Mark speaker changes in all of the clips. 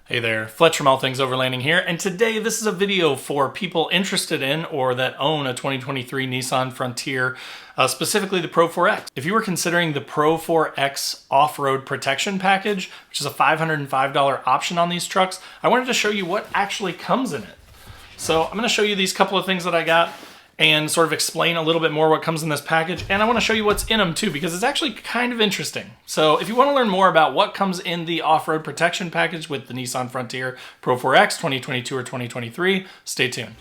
Speaker 1: Hey there, Fletch from All Things Overlanding here, and today this is a video for people interested in or that own a 2023 Nissan Frontier, specifically the Pro-4X. If you were considering the Pro-4X off-road protection package, which is a $505 option on these trucks, I wanted to show you what actually comes in it. So I'm going to show you these couple of things that I got and sort of explain a little bit more what comes in this package. And I want to show you what's in them too, because it's actually kind of interesting. So if you want to learn more about what comes in the off-road protection package with the Nissan Frontier Pro-4X 2022 or 2023, stay tuned.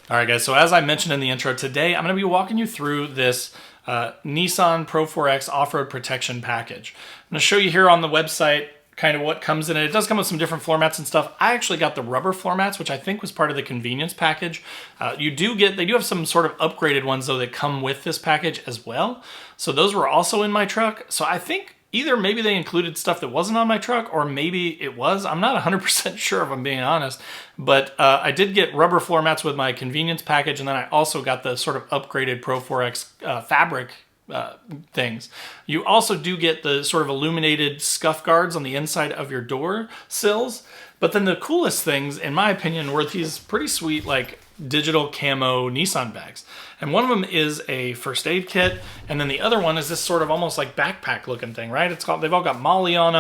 Speaker 1: All right, guys, so as I mentioned in the intro, today I'm going to be walking you through this Nissan Pro-4X off-road protection package. I'm going to show you here on the website kind of what comes in it. It does come with some different floor mats and stuff. I actually got the rubber floor mats, which I think was part of the convenience package. They do have some sort of upgraded ones, though, that come with this package as well. So those were also in my truck. So I think either maybe they included stuff that wasn't on my truck, or maybe it was. I'm not 100% sure if I'm being honest, but I did get rubber floor mats with my convenience package, and then I also got the sort of upgraded Pro-4X fabric things. You also do get the sort of illuminated scuff guards on the inside of your door sills, but then the coolest things, in my opinion, were these pretty sweet, like, digital camo Nissan bags. And one of them is a first aid kit, and then the other one is this sort of almost like backpack looking thing, right? They've all got MOLLE on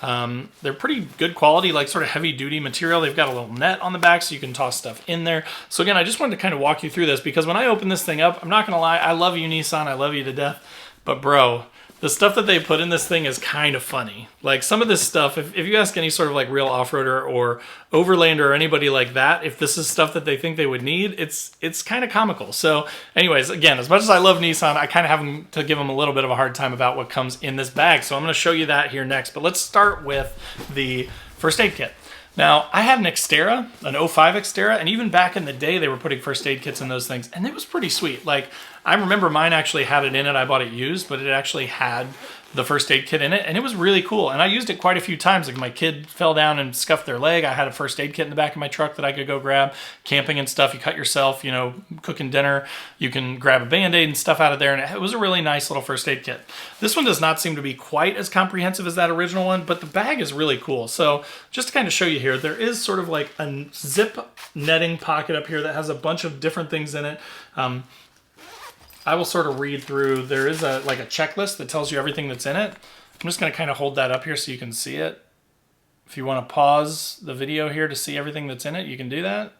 Speaker 1: them. They're pretty good quality, like sort of heavy duty material. They've got a little net on the back so you can toss stuff in there. So again, I just wanted to kind of walk you through this because when I open this thing up, I'm not gonna lie, I love you, Nissan, I love you to death, but bro, the stuff that they put in this thing is kind of funny. Like some of this stuff, if you ask any sort of like real off-roader or overlander or anybody like that, if this is stuff that they think they would need, it's kind of comical. So anyways, again, as much as I love Nissan, I kind of have to give them a little bit of a hard time about what comes in this bag. So I'm going to show you that here next. But let's start with the first aid kit. Now, I had an Xterra, an 05 Xterra, and even back in the day, they were putting first aid kits in those things, and it was pretty sweet. Like, I remember mine actually had it in it. I bought it used, but it actually had the first aid kit in it, and it was really cool. And I used it quite a few times. Like, my kid fell down and scuffed their leg. I had a first aid kit in the back of my truck that I could go grab. Camping and stuff, you cut yourself, you know, cooking dinner, you can grab a Band-Aid and stuff out of there, and it was a really nice little first aid kit. This one does not seem to be quite as comprehensive as that original one, but the bag is really cool. So just to kind of show you here, there is sort of like a zip netting pocket up here that has a bunch of different things in it. I will sort of read through. There is like a checklist that tells you everything that's in it. I'm just going to kind of hold that up here so you can see it. If you want to pause the video here to see everything that's in it, you can do that.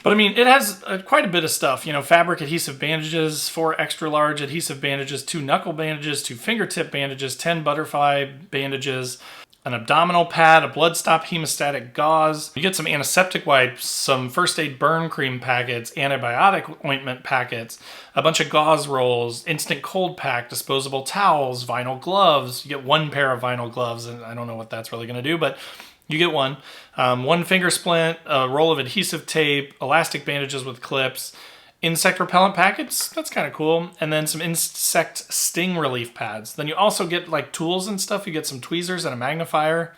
Speaker 1: But I mean, it has quite a bit of stuff. You know, fabric adhesive bandages, 4 extra large adhesive bandages, 2 knuckle bandages, 2 fingertip bandages, 10 butterfly bandages, an abdominal pad, a blood stop hemostatic gauze. You get some antiseptic wipes, some first aid burn cream packets, antibiotic ointment packets, a bunch of gauze rolls, instant cold pack, disposable towels, vinyl gloves. You get 1 pair of vinyl gloves, and I don't know what that's really going to do, but you get one. 1 finger splint, a roll of adhesive tape, elastic bandages with clips, insect repellent packets, that's kind of cool, and then some insect sting relief pads. Then you also get like tools and stuff. You get some tweezers and a magnifier.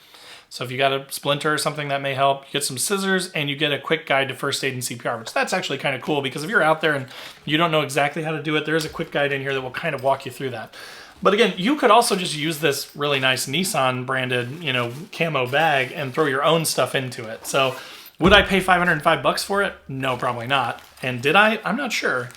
Speaker 1: So if you got a splinter or something, that may help. You get some scissors, and you get a quick guide to first aid and CPR, which that's actually kind of cool because if you're out there and you don't know exactly how to do it, there is a quick guide in here that will kind of walk you through that. But again, you could also just use this really nice Nissan branded, you know, camo bag and throw your own stuff into it. So would I pay $505 for it? No, probably not. And did I? I'm not sure.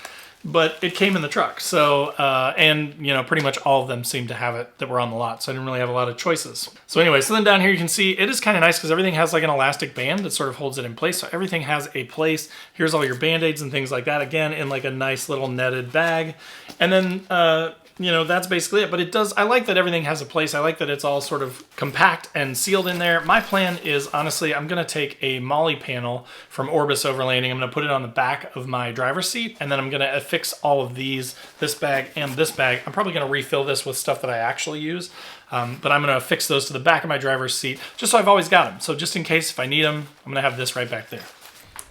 Speaker 1: But it came in the truck. So, and, you know, pretty much all of them seem to have it that were on the lot. So I didn't really have a lot of choices. So anyway, so then down here you can see it is kind of nice because everything has like an elastic band that sort of holds it in place. So everything has a place. Here's all your Band-Aids and things like that. Again, in like a nice little netted bag. And then, you know, that's basically it. But it does, I like that everything has a place. I like that it's all sort of compact and sealed in there. My plan is, honestly, I'm going to take a MOLLE panel from Orbis Overlanding. I'm going to put it on the back of my driver's seat, and then I'm going to affix all of these, this bag and this bag. I'm probably going to refill this with stuff that I actually use. But I'm going to affix those to the back of my driver's seat just so I've always got them. So just in case if I need them, I'm going to have this right back there.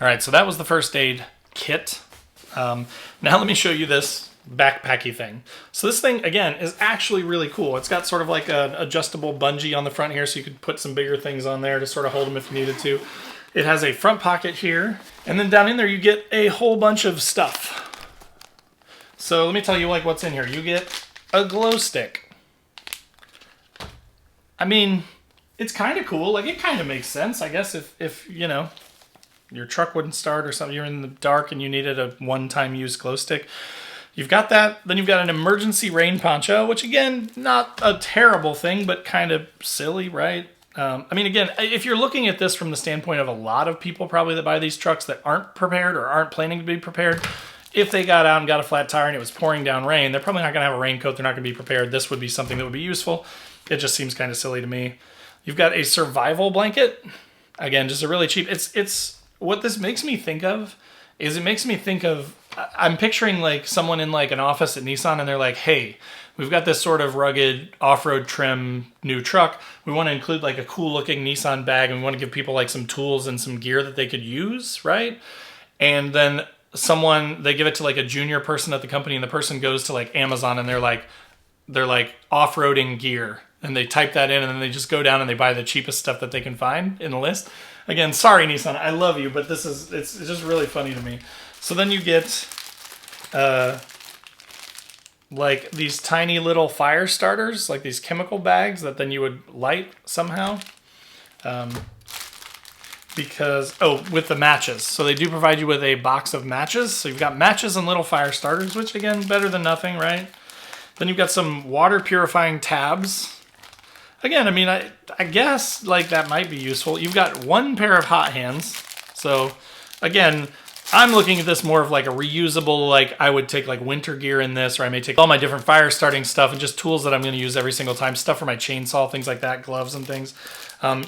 Speaker 1: All right, so that was the first aid kit. Now let me show you this backpacky thing. So this thing, again, is actually really cool. It's got sort of like an adjustable bungee on the front here, so you could put some bigger things on there to sort of hold them if you needed to. It has a front pocket here, and then down in there you get a whole bunch of stuff. So let me tell you like what's in here. You get a glow stick. I mean, it's kind of cool. Like, it kind of makes sense, I guess, if you know, your truck wouldn't start or something, you're in the dark and you needed a one-time use glow stick. You've got that. Then you've got an emergency rain poncho, which again, not a terrible thing, but kind of silly, right? I mean, again, if you're looking at this from the standpoint of a lot of people probably that buy these trucks that aren't prepared or aren't planning to be prepared, if they got out and got a flat tire and it was pouring down rain, they're probably not going to have a raincoat. They're not going to be prepared. This would be something that would be useful. It just seems kind of silly to me. You've got a survival blanket. Again, just a really cheap. It's what this makes me think of is it makes me think of, I'm picturing like someone in like an office at Nissan and they're like, hey, we've got this sort of rugged off-road trim new truck. We want to include like a cool looking Nissan bag and we want to give people like some tools and some gear that they could use, right? And then they give it to like a junior person at the company and the person goes to like Amazon and they're like off-roading gear. And they type that in and then they just go down and they buy the cheapest stuff that they can find in the list. Again, sorry Nissan, I love you, but it's just really funny to me. So then you get like these tiny little fire starters, like these chemical bags that then you would light somehow. With the matches. So they do provide you with a box of matches. So you've got matches and little fire starters, which again, better than nothing, right? Then you've got some water purifying tabs. Again, I mean, I guess like that might be useful. You've got one pair of hot hands. So again, I'm looking at this more of like a reusable, like I would take like winter gear in this, or I may take all my different fire starting stuff and just tools that I'm going to use every single time, stuff for my chainsaw, things like that, gloves and things.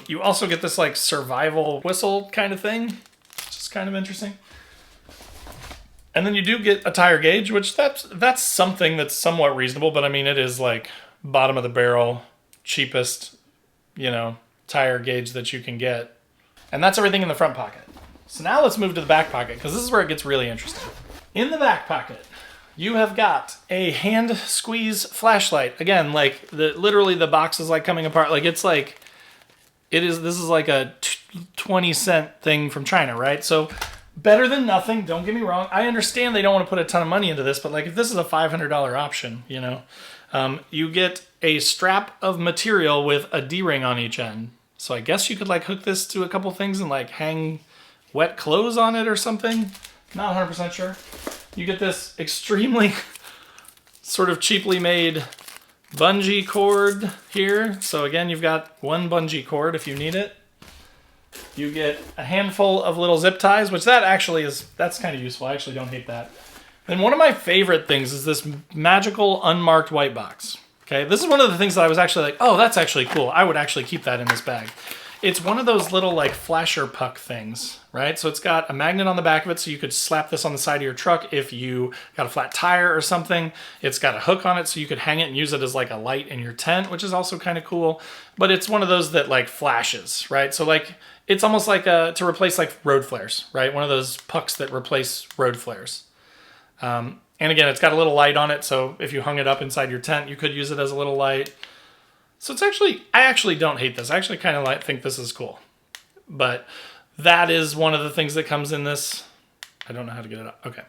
Speaker 1: You also get this like survival whistle kind of thing, which is kind of interesting. And then you do get a tire gauge, which that's something that's somewhat reasonable, but I mean, it is like bottom of the barrel, cheapest, you know, tire gauge that you can get. And that's everything in the front pocket. So now let's move to the back pocket, because this is where it gets really interesting. In the back pocket, you have got a hand squeeze flashlight. Again, like literally the box is like coming apart. Like it's like, this is like a 20-cent thing from China, right? So better than nothing, don't get me wrong. I understand they don't want to put a ton of money into this, but like if this is a $500 option, you know, you get a strap of material with a D-ring on each end. So I guess you could like hook this to a couple things and like hang wet clothes on it or something. Not 100% sure. You get this extremely sort of cheaply made bungee cord here. So again, you've got one bungee cord if you need it. You get a handful of little zip ties, which that's kind of useful. I actually don't hate that. And one of my favorite things is this magical unmarked white box. Okay, this is one of the things that I was actually like, oh, that's actually cool. I would actually keep that in this bag. It's one of those little like flasher puck things, right? So it's got a magnet on the back of it so you could slap this on the side of your truck if you got a flat tire or something. It's got a hook on it so you could hang it and use it as like a light in your tent, which is also kind of cool. But it's one of those that like flashes, right? So like it's almost like to replace like road flares, right? One of those pucks that replace road flares. And again, it's got a little light on it, so if you hung it up inside your tent, you could use it as a little light. So I actually don't hate this. I actually kind of think this is cool. But that is one of the things that comes in this. I don't know how to get it up. Okay.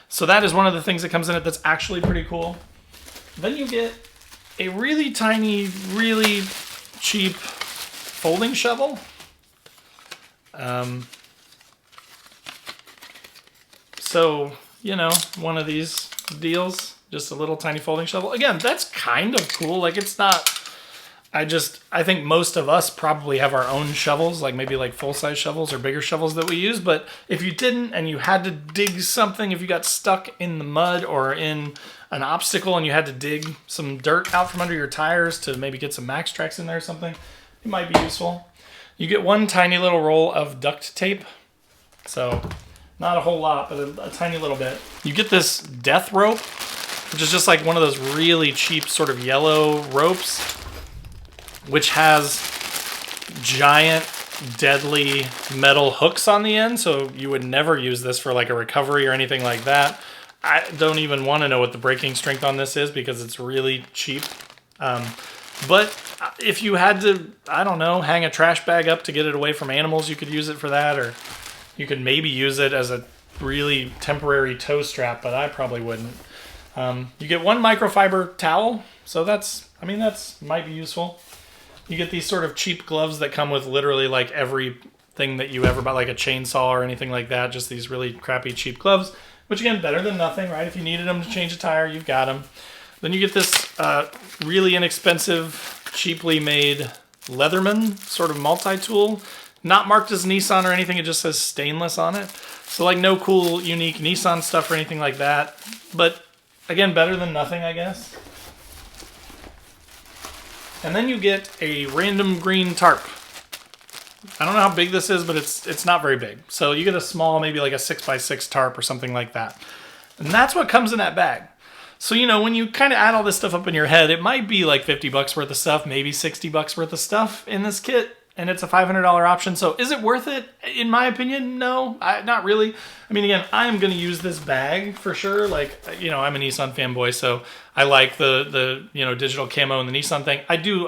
Speaker 1: So that is one of the things that comes in it that's actually pretty cool. Then you get a really tiny, really cheap folding shovel. So, you know, one of these deals, just a little tiny folding shovel. Again, that's kind of cool. Like it's not... I think most of us probably have our own shovels, like maybe like full-size shovels or bigger shovels that we use. But if you didn't and you had to dig something, if you got stuck in the mud or in an obstacle and you had to dig some dirt out from under your tires to maybe get some max tracks in there or something, it might be useful. You get one tiny little roll of duct tape. So not a whole lot, but a tiny little bit. You get this death rope, which is just like one of those really cheap sort of yellow ropes, which has giant deadly metal hooks on the end, so you would never use this for like a recovery or anything like that. I don't even want to know what the braking strength on this is because it's really cheap. But if you had to, I don't know, hang a trash bag up to get it away from animals, you could use it for that, or you could maybe use it as a really temporary tow strap, but I probably wouldn't. You get one microfiber towel, so that's might be useful. You get these sort of cheap gloves that come with literally like everything that you ever bought, like a chainsaw or anything like that, just these really crappy cheap gloves, which again, better than nothing, right? If you needed them to change a tire, you've got them. Then you get this really inexpensive, cheaply made Leatherman sort of multi-tool. Not marked as Nissan or anything, it just says stainless on it. So like no cool, unique Nissan stuff or anything like that. But again, better than nothing, I guess. And then you get a random green tarp. I don't know how big this is, but it's not very big. So you get a small, maybe like a 6x6 tarp or something like that. And that's what comes in that bag. So, you know, when you kind of add all this stuff up in your head, it might be like 50 bucks worth of stuff, maybe 60 bucks worth of stuff in this kit, and it's a $500 option. So is it worth it? In my opinion, no, not really. I mean, again, I'm going to use this bag for sure. Like, you know, I'm a Nissan fanboy, so I like the you know, digital camo and the Nissan thing. I do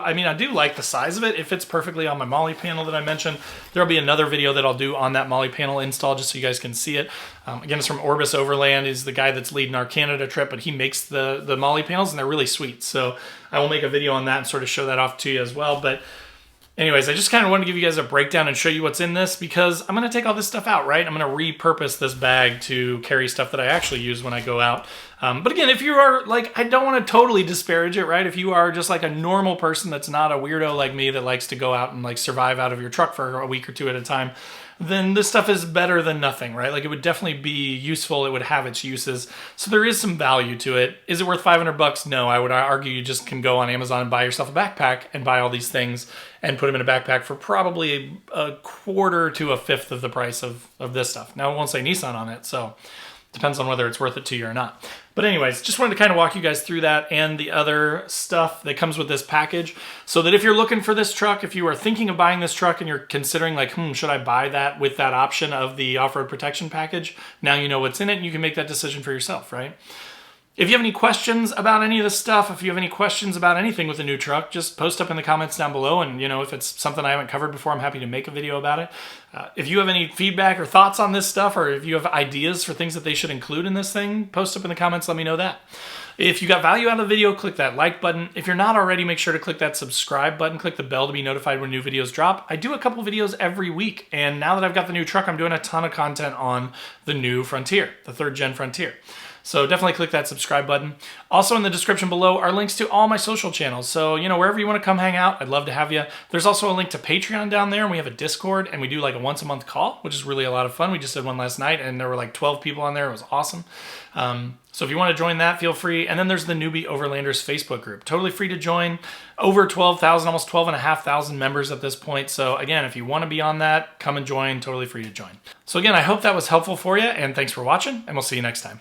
Speaker 1: like the size of it. It fits perfectly on my Molly panel that I mentioned. There'll be another video that I'll do on that Molly panel install just so you guys can see it. Again, it's from Orbis Overland. He's the guy that's leading our Canada trip, but he makes the Molly panels, and they're really sweet. So I will make a video on that and sort of show that off to you as well. But anyways, I just kind of want to give you guys a breakdown and show you what's in this because I'm going to take all this stuff out, right? I'm going to repurpose this bag to carry stuff that I actually use when I go out. But again, if you are like, I don't want to totally disparage it, right? If you are just like a normal person that's not a weirdo like me that likes to go out and like survive out of your truck for a week or two at a time, then this stuff is better than nothing, right? Like it would definitely be useful. It would have its uses. So there is some value to it. Is it worth 500 bucks? No, I would argue you just can go on Amazon and buy yourself a backpack and buy all these things and put them in a backpack for probably a quarter to a fifth of the price of this stuff. Now it won't say Nissan on it, so depends on whether it's worth it to you or not. But anyways, just wanted to kind of walk you guys through that and the other stuff that comes with this package so that if you're looking for this truck, if you are thinking of buying this truck and you're considering like, should I buy that with that option of the off-road protection package? Now you know what's in it and you can make that decision for yourself, right? If you have any questions about any of this stuff, if you have any questions about anything with the new truck, just post up in the comments down below. And, you know, if it's something I haven't covered before, I'm happy to make a video about it. If you have any feedback or thoughts on this stuff, or if you have ideas for things that they should include in this thing, post up in the comments, let me know that. If you got value out of the video, click that like button. If you're not already, make sure to click that subscribe button, click the bell to be notified when new videos drop. I do a couple videos every week, and now that I've got the new truck, I'm doing a ton of content on the new Frontier, the 3rd gen Frontier. So definitely click that subscribe button. Also in the description below are links to all my social channels. So, you know, wherever you want to come hang out, I'd love to have you. There's also a link to Patreon down there, and we have a Discord, and we do like a once a month call, which is really a lot of fun. We just did one last night, and there were like 12 people on there. It was awesome. So if you want to join that, feel free. And then there's the Newbie Overlanders Facebook group. Totally free to join. Over 12,000, almost 12,500 members at this point. So again, if you want to be on that, come and join. Totally free to join. So again, I hope that was helpful for you, and thanks for watching, and we'll see you next time.